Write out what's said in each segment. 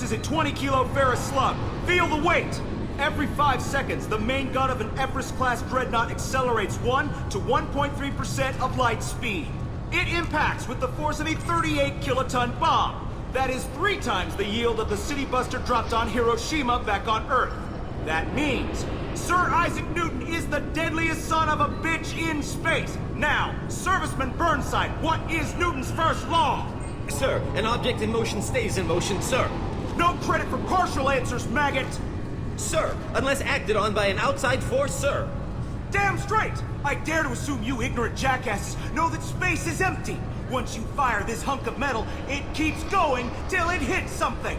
is a 20-kilo ferrous slug. Feel the weight! Every 5 seconds, the main gun of an Everest-class dreadnought accelerates 1 to 1.3% of light speed. It impacts with the force of a 38-kiloton bomb. That is 3 times the yield of the city buster dropped on Hiroshima back on Earth. That means Sir Isaac Newton is the deadliest son of a bitch in space. Now, Serviceman Burnside, what is Newton's first law? Sir, an object in motion stays in motion, sir. No credit for partial answers, maggot! Sir, unless acted on by an outside force, sir. Damn straight! I dare to assume you ignorant jackasses know that space is empty. Once you fire this hunk of metal, it keeps going till it hits something.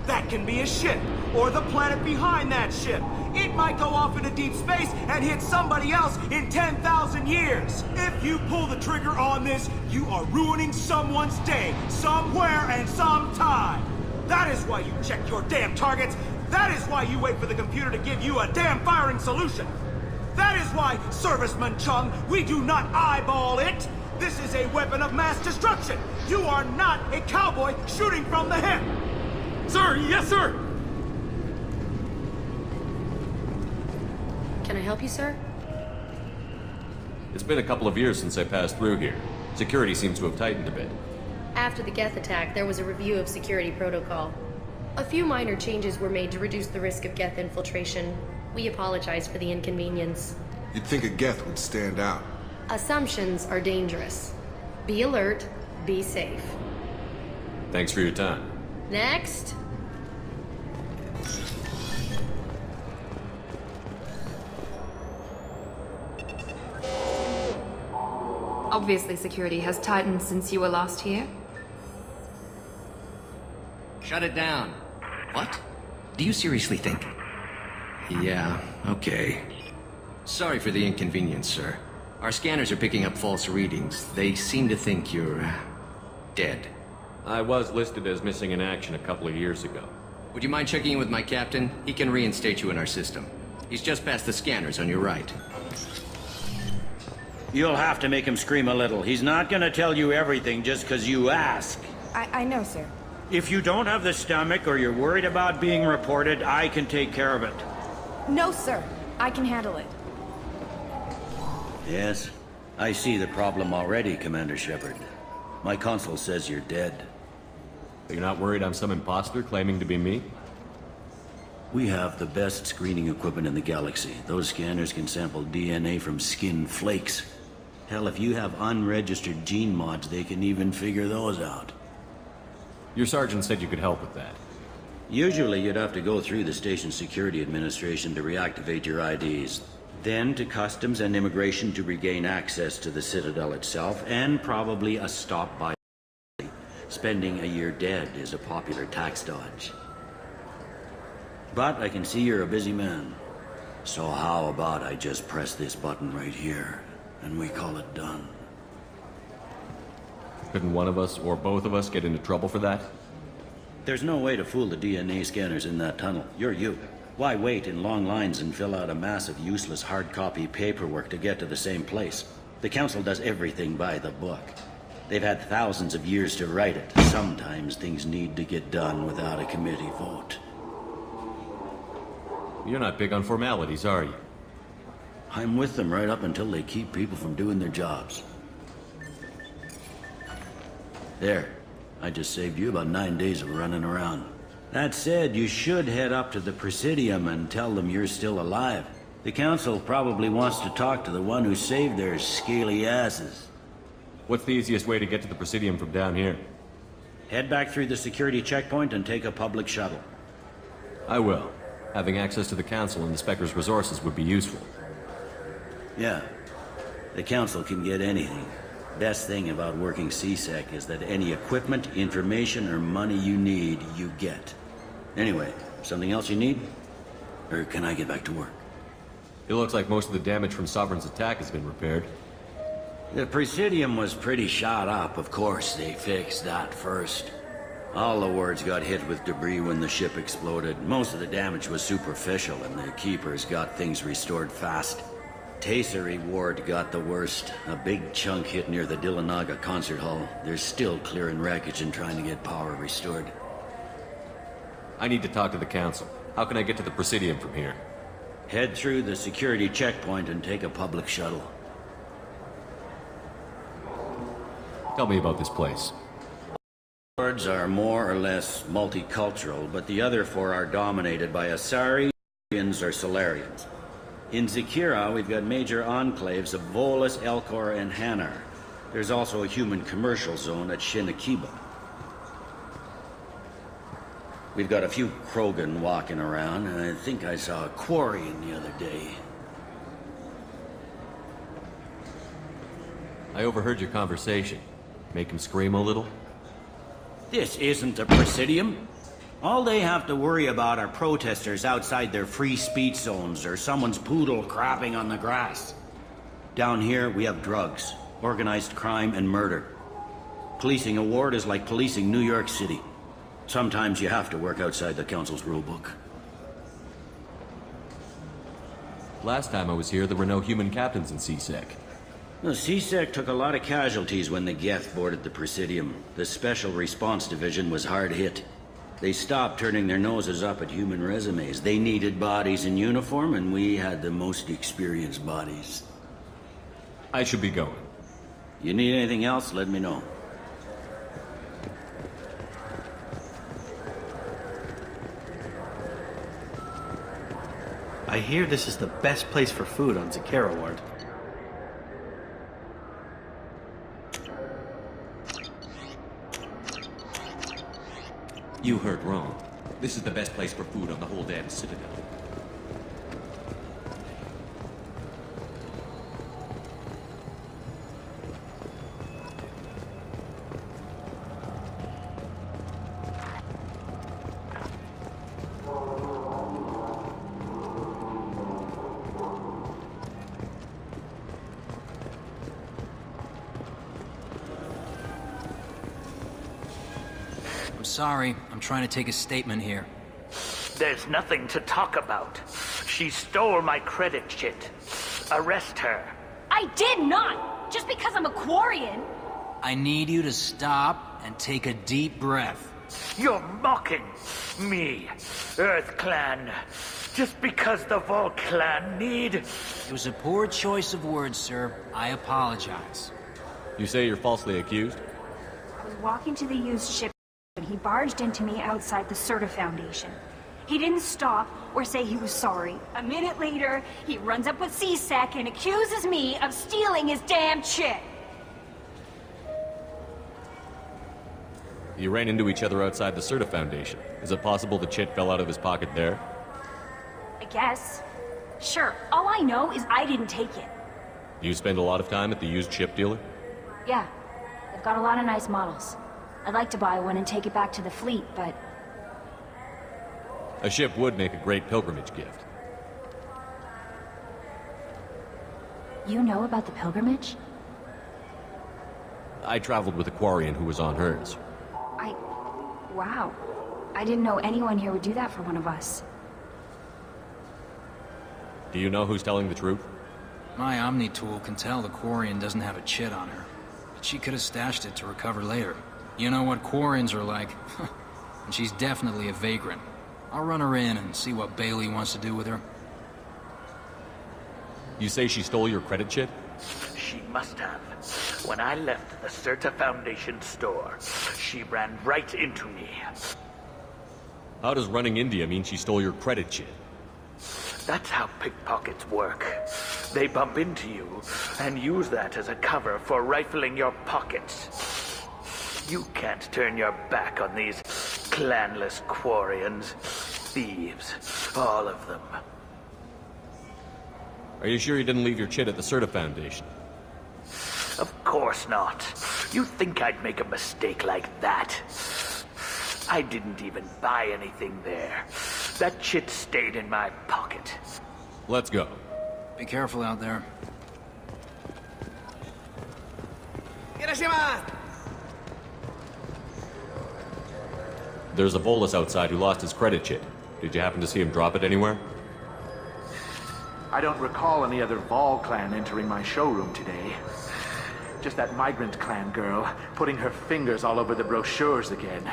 That can be a ship, or the planet behind that ship. It might go off into deep space and hit somebody else in 10,000 years. If you pull the trigger on this, you are ruining someone's day, somewhere and sometime. That is why you check your damn targets. That is why you wait for the computer to give you a damn firing solution. That is why, Serviceman Chung, we do not eyeball it. This is a weapon of mass destruction. You are not a cowboy shooting from the hip. Sir, yes, sir! Can I help you, sir? It's been a couple of years since I passed through here. Security seems to have tightened a bit. After the Geth attack, there was a review of security protocol. A few minor changes were made to reduce the risk of Geth infiltration. We apologize for the inconvenience. You'd think a Geth would stand out. Assumptions are dangerous. Be alert, be safe. Thanks for your time. Next. Obviously, security has tightened since you were last here. Shut it down. What? Do you seriously think? Yeah, okay. Sorry for the inconvenience, sir. Our scanners are picking up false readings. They seem to think you're dead. I was listed as missing in action a couple of years ago. Would you mind checking in with my captain? He can reinstate you in our system. He's just past the scanners on your right. You'll have to make him scream a little. He's not gonna tell you everything just because you ask. I know, sir. If you don't have the stomach or you're worried about being reported, I can take care of it. No, sir. I can handle it. Yes, I see the problem already, Commander Shepard. My console says you're dead. You're not worried I'm some imposter claiming to be me? We have the best screening equipment in the galaxy. Those scanners can sample DNA from skin flakes. Hell, if you have unregistered gene mods, they can even figure those out. Your sergeant said you could help with that. Usually you'd have to go through the station security administration to reactivate your IDs. Then to customs and immigration to regain access to the Citadel itself, and probably a stop by. Spending a year dead is a popular tax dodge. But I can see you're a busy man. So how about I just press this button right here, and we call it done? Couldn't one of us, or both of us, get into trouble for that? There's no way to fool the DNA scanners in that tunnel. You're you. Why wait in long lines and fill out a massive useless hard copy paperwork to get to the same place? The Council does everything by the book. They've had thousands of years to write it. Sometimes things need to get done without a committee vote. You're not big on formalities, are you? I'm with them right up until they keep people from doing their jobs. There. I just saved you about 9 days of running around. That said, you should head up to the Presidium and tell them you're still alive. The Council probably wants to talk to the one who saved their scaly asses. What's the easiest way to get to the Presidium from down here? Head back through the security checkpoint and take a public shuttle. I will. Having access to the Council and the Spectre's resources would be useful. Yeah. The Council can get anything. Best thing about working CSEC is that any equipment, information, or money you need, you get. Anyway, something else you need? Or can I get back to work? It looks like most of the damage from Sovereign's attack has been repaired. The Presidium was pretty shot up. Of course, they fixed that first. All the wards got hit with debris when the ship exploded. Most of the damage was superficial, and the Keepers got things restored fast. Tasery Ward got the worst. A big chunk hit near the Dillanaga concert hall. They're still clearing wreckage and trying to get power restored. I need to talk to the Council. How can I get to the Presidium from here? Head through the security checkpoint and take a public shuttle. Tell me about this place. Wards are more or less multicultural, but the other four are dominated by Asari, or Solarians. In Zakira, we've got major enclaves of Volus, Elcor, and Hanar. There's also a human commercial zone at Shinakiba. We've got a few Krogan walking around, and I think I saw a Quarian the other day. I overheard your conversation. Make him scream a little? This isn't a Presidium. All they have to worry about are protesters outside their free speech zones or someone's poodle crapping on the grass. Down here, we have drugs, organized crime, and murder. Policing a ward is like policing New York City. Sometimes you have to work outside the Council's rulebook. Last time I was here, there were no human captains in CSEC. The CSEC took a lot of casualties when the Geth boarded the Presidium. The Special Response Division was hard hit. They stopped turning their noses up at human resumes. They needed bodies in uniform, and we had the most experienced bodies. I should be going. You need anything else, let me know. I hear this is the best place for food on Zakera Ward. You heard wrong. This is the best place for food on the whole damn Citadel. I'm sorry. I'm trying to take a statement here. There's nothing to talk about. She stole my credit chit. Arrest her. I did not! Just because I'm a Quarian! I need you to stop and take a deep breath. You're mocking me, Earth Clan. Just because the Vol Clan need... It was a poor choice of words, sir. I apologize. You say you're falsely accused? I was walking to the used ship and he barged into me outside the Certa Foundation. He didn't stop or say he was sorry. A minute later, he runs up with CSEC and accuses me of stealing his damn chit. You ran into each other outside the Certa Foundation. Is it possible the chit fell out of his pocket there? I guess. Sure, all I know is I didn't take it. You spend a lot of time at the used chip dealer? Yeah, they've got a lot of nice models. I'd like to buy one and take it back to the fleet, but... A ship would make a great pilgrimage gift. You know about the pilgrimage? I traveled with a Quarian who was on hers. Wow. I didn't know anyone here would do that for one of us. Do you know who's telling the truth? My Omni tool can tell the Quarian doesn't have a chit on her. But she could have stashed it to recover later. You know what Quarians are like. And she's definitely a vagrant. I'll run her in and see what Bailey wants to do with her. You say she stole your credit chit? She must have. When I left the Certa Foundation store, she ran right into me. How does running India mean she stole your credit chit? That's how pickpockets work. They bump into you and use that as a cover for rifling your pockets. You can't turn your back on these clanless Quarians. Thieves, all of them. Are you sure you didn't leave your chit at the Certa Foundation? Of course not. You think I'd make a mistake like that? I didn't even buy anything there. That chit stayed in my pocket. Let's go. Be careful out there. There's a Volus outside who lost his credit chit. Did you happen to see him drop it anywhere? I don't recall any other Vol clan entering my showroom today. Just that migrant clan girl putting her fingers all over the brochures again.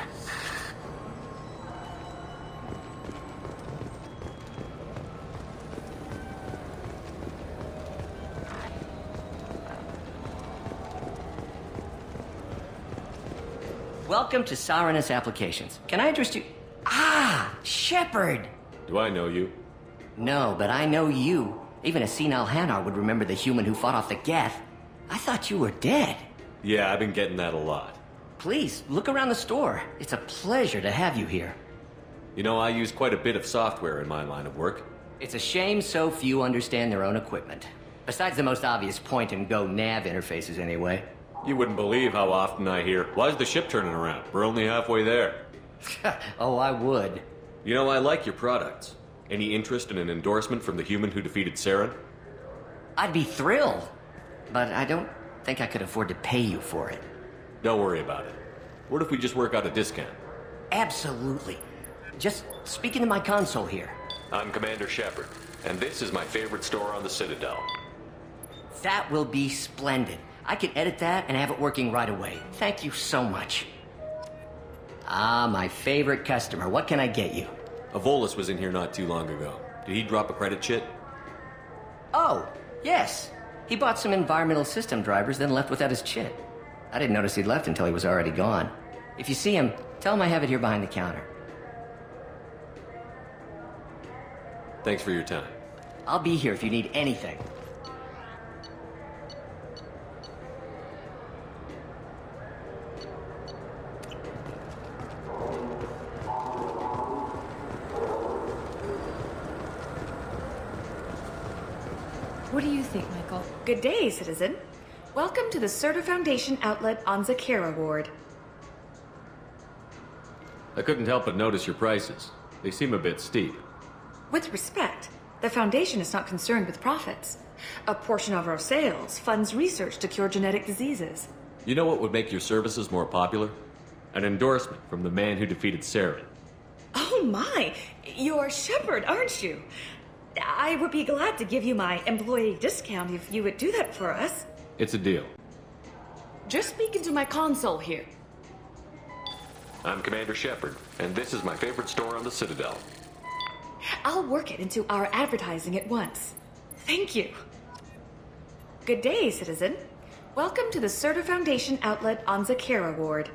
Welcome to Sirenus Applications. Can I interest you? Ah, Shepard! Do I know you? No, but I know you. Even a senile Hanar would remember the human who fought off the Geth. I thought you were dead. Yeah, I've been getting that a lot. Please, look around the store. It's a pleasure to have you here. You know, I use quite a bit of software in my line of work. It's a shame so few understand their own equipment. Besides the most obvious point-and-go nav interfaces, anyway. You wouldn't believe how often I hear, "Why's the ship turning around? We're only halfway there." Oh, I would. You know, I like your products. Any interest in an endorsement from the human who defeated Saren? I'd be thrilled. But I don't think I could afford to pay you for it. Don't worry about it. What if we just work out a discount? Absolutely. Just speak into my console here. I'm Commander Shepard, and this is my favorite store on the Citadel. That will be splendid. I can edit that and have it working right away. Thank you so much. Ah, my favorite customer. What can I get you? Avolis was in here not too long ago. Did he drop a credit chit? Oh, yes. He bought some environmental system drivers, then left without his chit. I didn't notice he'd left until he was already gone. If you see him, tell him I have it here behind the counter. Thanks for your time. I'll be here if you need anything. What do you think, Michael? Good day, citizen. Welcome to the Certa Foundation outlet on Zakera Ward. I couldn't help but notice your prices. They seem a bit steep. With respect, the Foundation is not concerned with profits. A portion of our sales funds research to cure genetic diseases. You know what would make your services more popular? An endorsement from the man who defeated Saren. Oh my! You're Shepard, aren't you? I would be glad to give you my employee discount if you would do that for us. It's a deal. Just speak into my console here. I'm Commander Shepard, and this is my favorite store on the Citadel. I'll work it into our advertising at once. Thank you. Good day, citizen. Welcome to the Certa Foundation outlet on Zakera Ward.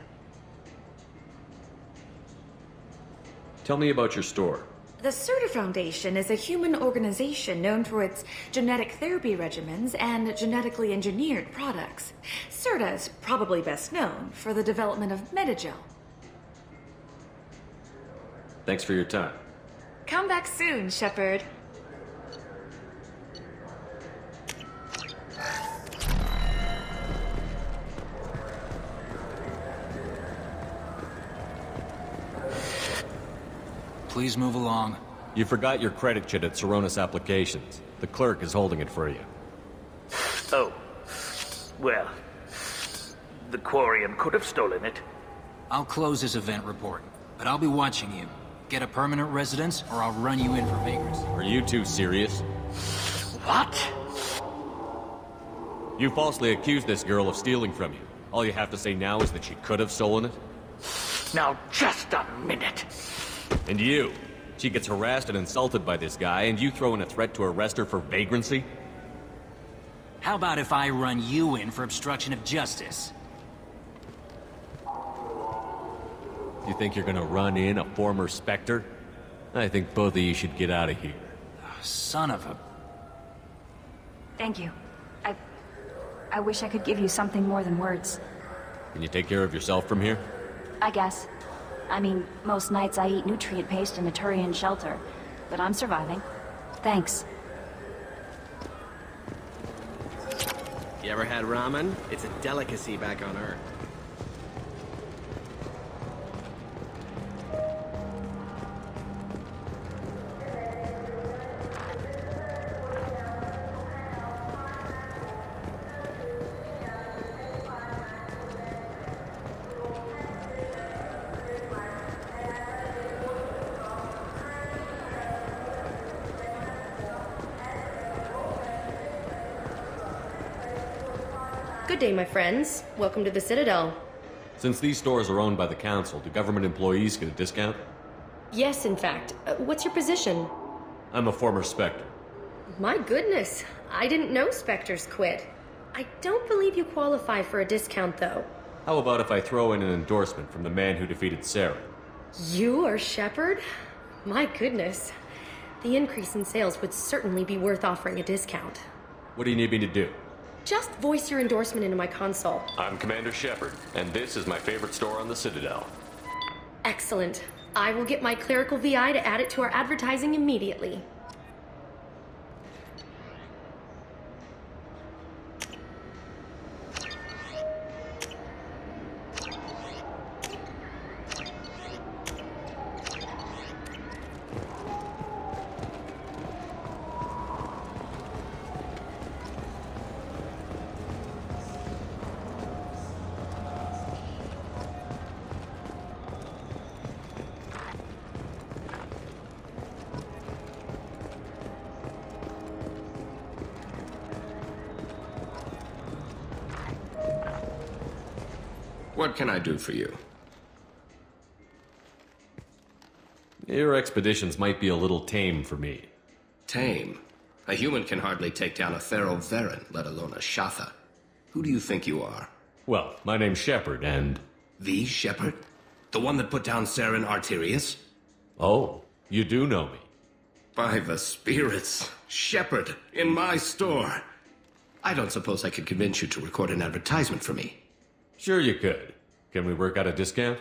Tell me about your store. The Certa Foundation is a human organization known for its genetic therapy regimens and genetically engineered products. Certa is probably best known for the development of Metagel. Thanks for your time. Come back soon, Shepard. Please move along. You forgot your credit chit at Sirenus Applications. The clerk is holding it for you. Oh. Well, the Quarian could have stolen it. I'll close this event report, but I'll be watching you. Get a permanent residence, or I'll run you in for vagrancy. Are you two serious? What? You falsely accused this girl of stealing from you. All you have to say now is that she could have stolen it? Now, just a minute. And you? She gets harassed and insulted by this guy, and you throw in a threat to arrest her for vagrancy? How about if I run you in for obstruction of justice? You think you're gonna run in a former Spectre? I think both of you should get out of here. Son of a... Thank you. I wish I could give you something more than words. Can you take care of yourself from here? I guess. I mean, most nights I eat nutrient paste in a Turian shelter, but I'm surviving. Thanks. You ever had ramen? It's a delicacy back on Earth. Good day, my friends. Welcome to the Citadel. Since these stores are owned by the Council, do government employees get a discount? Yes, in fact. What's your position? I'm a former Spectre. My goodness. I didn't know Spectres quit. I don't believe you qualify for a discount, though. How about if I throw in an endorsement from the man who defeated Saren? You are Shepard? My goodness. The increase in sales would certainly be worth offering a discount. What do you need me to do? Just voice your endorsement into my console. I'm Commander Shepard, and this is my favorite store on the Citadel. Excellent. I will get my clerical VI to add it to our advertising immediately. What can I do for you? Your expeditions might be a little tame for me. Tame? A human can hardly take down a Thero Varen, let alone a Shatha. Who do you think you are? Well, my name's Shepard, and... The Shepard? The one that put down Saren Arterius? Oh, you do know me. By the spirits. Shepard, in my store. I don't suppose I could convince you to record an advertisement for me. Sure you could. Can we work out a discount?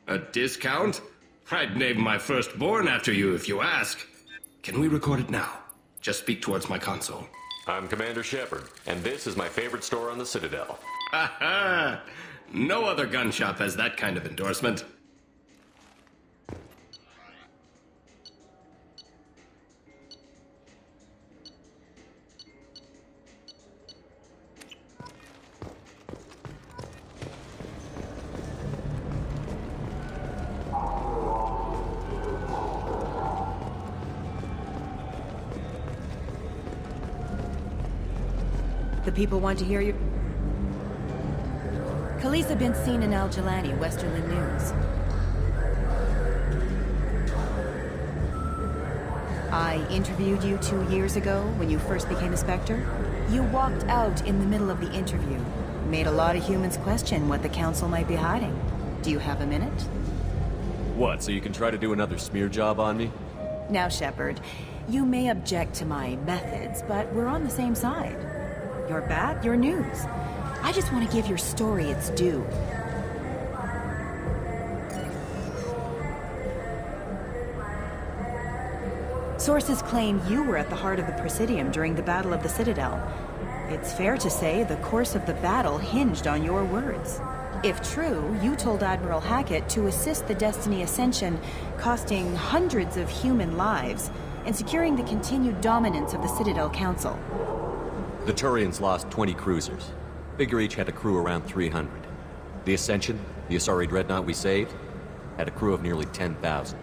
A discount? I'd name my firstborn after you if you ask. Can we record it now? Just speak towards my console. I'm Commander Shepard, and this is my favorite store on the Citadel. Ha ha! No other gun shop has that kind of endorsement. The people want to hear you. Khaleesa been seen in Al-Jalani, Westerland News. I interviewed you 2 years ago when you first became a Spectre. You walked out in the middle of the interview. Made a lot of humans question what the Council might be hiding. Do you have a minute? What, so you can try to do another smear job on me? Now, Shepard, you may object to my methods, but we're on the same side. You're bad, you're news. I just want to give your story its due. Sources claim you were at the heart of the Presidium during the Battle of the Citadel. It's fair to say the course of the battle hinged on your words. If true, you told Admiral Hackett to assist the Destiny Ascension, costing hundreds of human lives, and securing the continued dominance of the Citadel Council. The Turians lost 20 cruisers. Figure each had a crew around 300. The Ascension, the Asari dreadnought we saved, had a crew of nearly 10,000.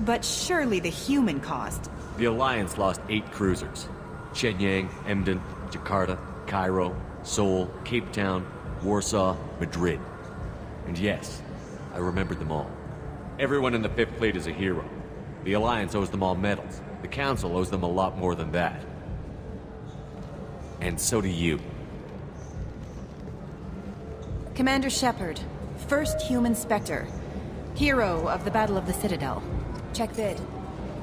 But surely the human cost. The Alliance lost 8 cruisers. Shenyang, Emden, Jakarta, Cairo, Seoul, Cape Town, Warsaw, Madrid. And yes, I remembered them all. Everyone in the Fifth Fleet is a hero. The Alliance owes them all medals. The Council owes them a lot more than that. And so do you. Commander Shepard, first human Spectre. Hero of the Battle of the Citadel. Check vid.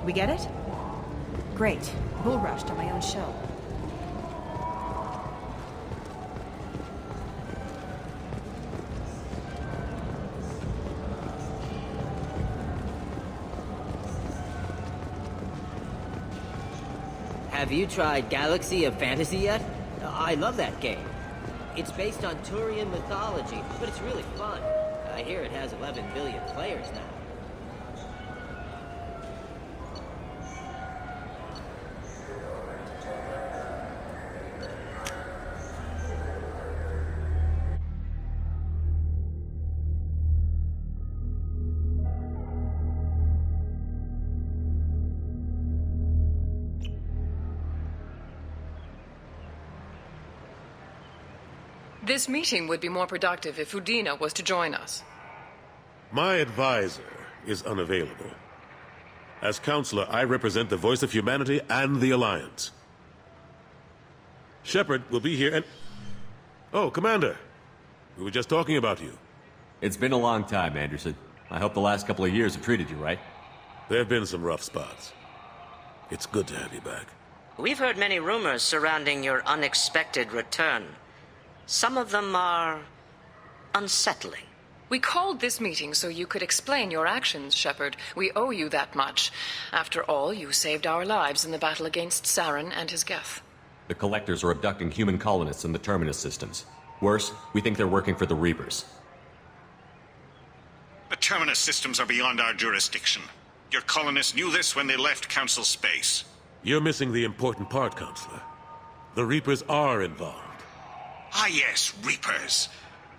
We get it? Great. Bull rushed on my own show. Have you tried Galaxy of Fantasy yet? I love that game. It's based on Turian mythology, but it's really fun. I hear it has 11 billion players now. This meeting would be more productive if Udina was to join us. My advisor is unavailable. As counselor, I represent the voice of humanity and the Alliance. Shepard will be here and... Oh, Commander. We were just talking about you. It's been a long time, Anderson. I hope the last couple of years have treated you right. There have been some rough spots. It's good to have you back. We've heard many rumors surrounding your unexpected return. Some of them are unsettling. We called this meeting so you could explain your actions, Shepard. We owe you that much. After all, you saved our lives in the battle against Saren and his Geth. The Collectors are abducting human colonists in the Terminus systems. Worse, we think they're working for the Reapers. The Terminus systems are beyond our jurisdiction. Your colonists knew this when they left Council space. You're missing the important part, Counselor. The Reapers are involved. Ah yes, Reapers.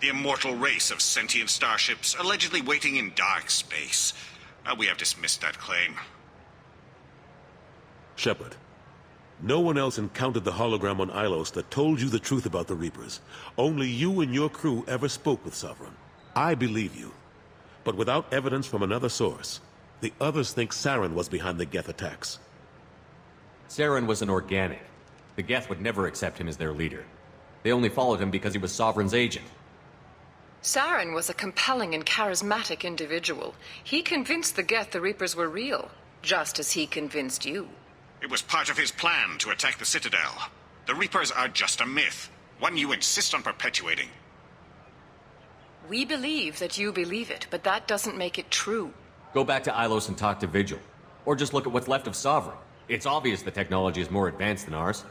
The immortal race of sentient starships allegedly waiting in dark space. We have dismissed that claim. Shepard, no one else encountered the hologram on Ilos that told you the truth about the Reapers. Only you and your crew ever spoke with Sovereign. I believe you. But without evidence from another source, the others think Saren was behind the Geth attacks. Saren was an organic. The Geth would never accept him as their leader. They only followed him because he was Sovereign's agent. Saren was a compelling and charismatic individual. He convinced the Geth the Reapers were real, just as he convinced you. It was part of his plan to attack the Citadel. The Reapers are just a myth, one you insist on perpetuating. We believe that you believe it, but that doesn't make it true. Go back to Ilos and talk to Vigil. Or just look at what's left of Sovereign. It's obvious the technology is more advanced than ours.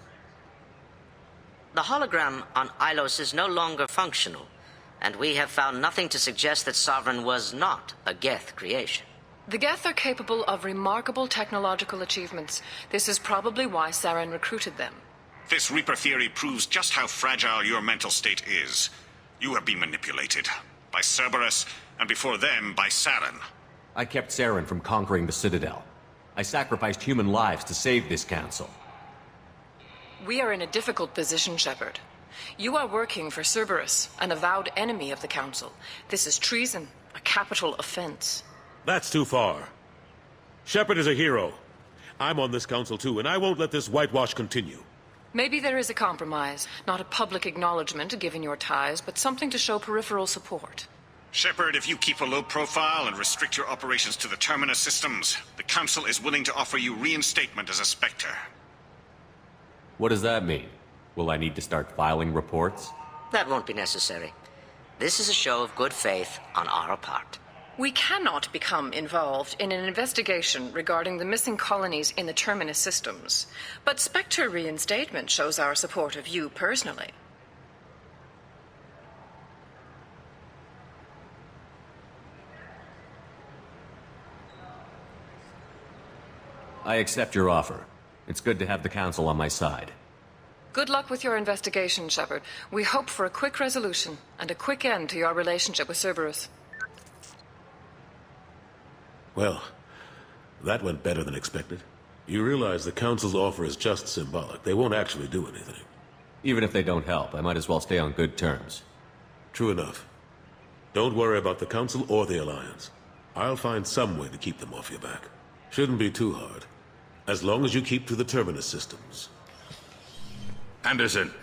The hologram on Ilos is no longer functional, and we have found nothing to suggest that Sovereign was not a Geth creation. The Geth are capable of remarkable technological achievements. This is probably why Saren recruited them. This Reaper theory proves just how fragile your mental state is. You have been manipulated. By Cerberus, and before them, by Saren. I kept Saren from conquering the Citadel. I sacrificed human lives to save this council. We are in a difficult position, Shepard. You are working for Cerberus, an avowed enemy of the Council. This is treason, a capital offense. That's too far. Shepard is a hero. I'm on this council too, and I won't let this whitewash continue. Maybe there is a compromise. Not a public acknowledgement given your ties, but something to show peripheral support. Shepard, if you keep a low profile and restrict your operations to the Terminus systems, the Council is willing to offer you reinstatement as a Spectre. What does that mean? Will I need to start filing reports? That won't be necessary. This is a show of good faith on our part. We cannot become involved in an investigation regarding the missing colonies in the Terminus systems, but Spectre reinstatement shows our support of you personally. I accept your offer. It's good to have the Council on my side. Good luck with your investigation, Shepard. We hope for a quick resolution and a quick end to your relationship with Cerberus. Well, that went better than expected. You realize the Council's offer is just symbolic. They won't actually do anything. Even if they don't help, I might as well stay on good terms. True enough. Don't worry about the Council or the Alliance. I'll find some way to keep them off your back. Shouldn't be too hard. As long as you keep to the Terminus systems. Anderson,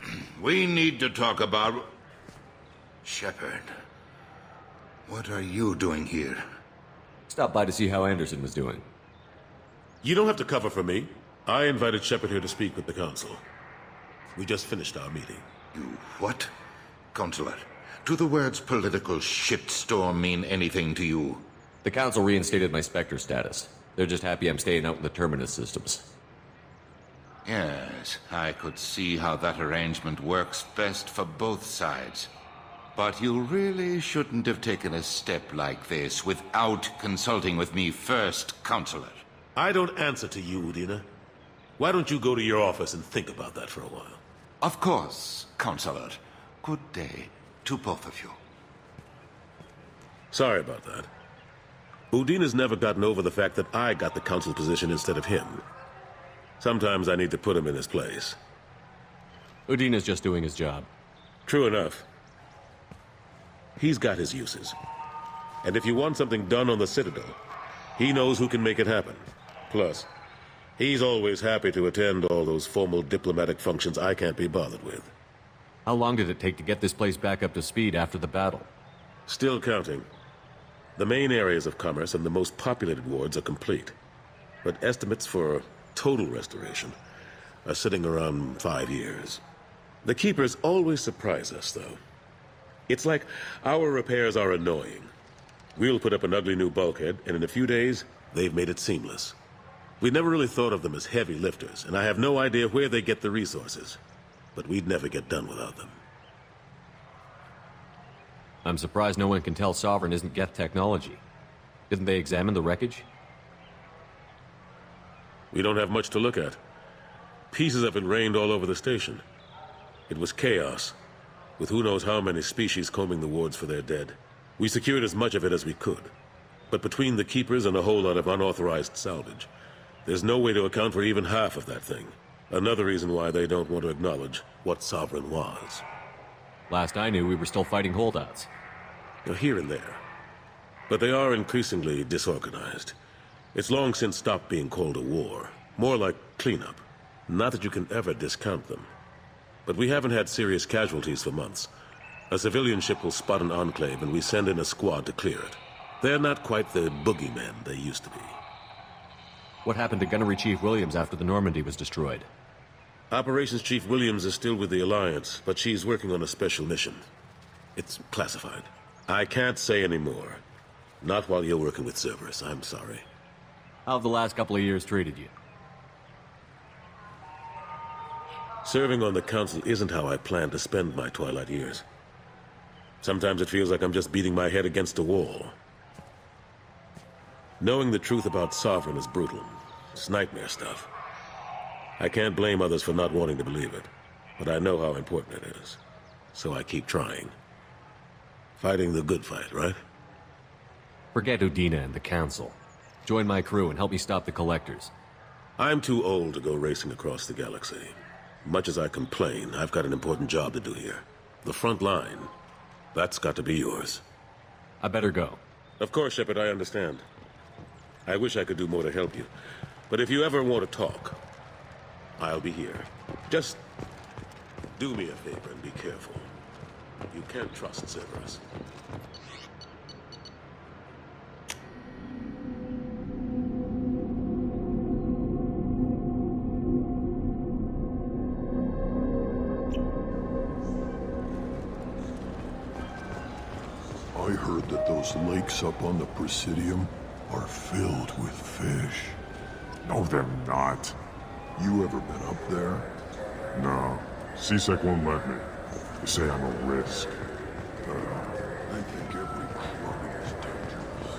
we need to talk about... Shepard, what are you doing here? Stop by to see how Anderson was doing. You don't have to cover for me. I invited Shepard here to speak with the Council. We just finished our meeting. You what? Counselor, do the words political shitstorm mean anything to you? The Council reinstated my Spectre status. They're just happy I'm staying out in the Terminus systems. Yes, I could see how that arrangement works best for both sides. But you really shouldn't have taken a step like this without consulting with me first, Counselor. I don't answer to you, Udina. Why don't you go to your office and think about that for a while? Of course, Counselor. Good day to both of you. Sorry about that. Udina's never gotten over the fact that I got the Council position instead of him. Sometimes I need to put him in his place. Udina's just doing his job. True enough. He's got his uses. And if you want something done on the Citadel, he knows who can make it happen. Plus, he's always happy to attend all those formal diplomatic functions I can't be bothered with. How long did it take to get this place back up to speed after the battle? Still counting. The main areas of commerce and the most populated wards are complete. But estimates for total restoration are sitting around 5 years. The Keepers always surprise us, though. It's like our repairs are annoying. We'll put up an ugly new bulkhead, and in a few days, they've made it seamless. We never really thought of them as heavy lifters, and I have no idea where they get the resources. But we'd never get done without them. I'm surprised no one can tell Sovereign isn't Geth technology. Didn't they examine the wreckage? We don't have much to look at. Pieces of it rained all over the station. It was chaos, with who knows how many species combing the wards for their dead. We secured as much of it as we could. But between the Keepers and a whole lot of unauthorized salvage, there's no way to account for even half of that thing. Another reason why they don't want to acknowledge what Sovereign was. Last I knew, we were still fighting holdouts. Here and there. But they are increasingly disorganized. It's long since stopped being called a war. More like cleanup. Not that you can ever discount them. But we haven't had serious casualties for months. A civilian ship will spot an enclave and we send in a squad to clear it. They're not quite the boogeymen they used to be. What happened to Gunnery Chief Williams after the Normandy was destroyed? Operations Chief Williams is still with the Alliance, but she's working on a special mission. It's classified. I can't say any more. Not while you're working with Cerberus, I'm sorry. How have the last couple of years treated you? Serving on the Council isn't how I plan to spend my twilight years. Sometimes it feels like I'm just beating my head against a wall. Knowing the truth about Sovereign is brutal. It's nightmare stuff. I can't blame others for not wanting to believe it, but I know how important it is. So I keep trying. Fighting the good fight, right? Forget Udina and the Council. Join my crew and help me stop the Collectors. I'm too old to go racing across the galaxy. Much as I complain, I've got an important job to do here. The front line. That's got to be yours. I better go. Of course, Shepard, I understand. I wish I could do more to help you. But if you ever want to talk, I'll be here. Just do me a favor and be careful. You can't trust Cerberus. I heard that those lakes up on the Presidium are filled with fish. No, they're not. You ever been up there? No. CSEC won't let me. They say I'm a risk. I think every crummy is dangerous.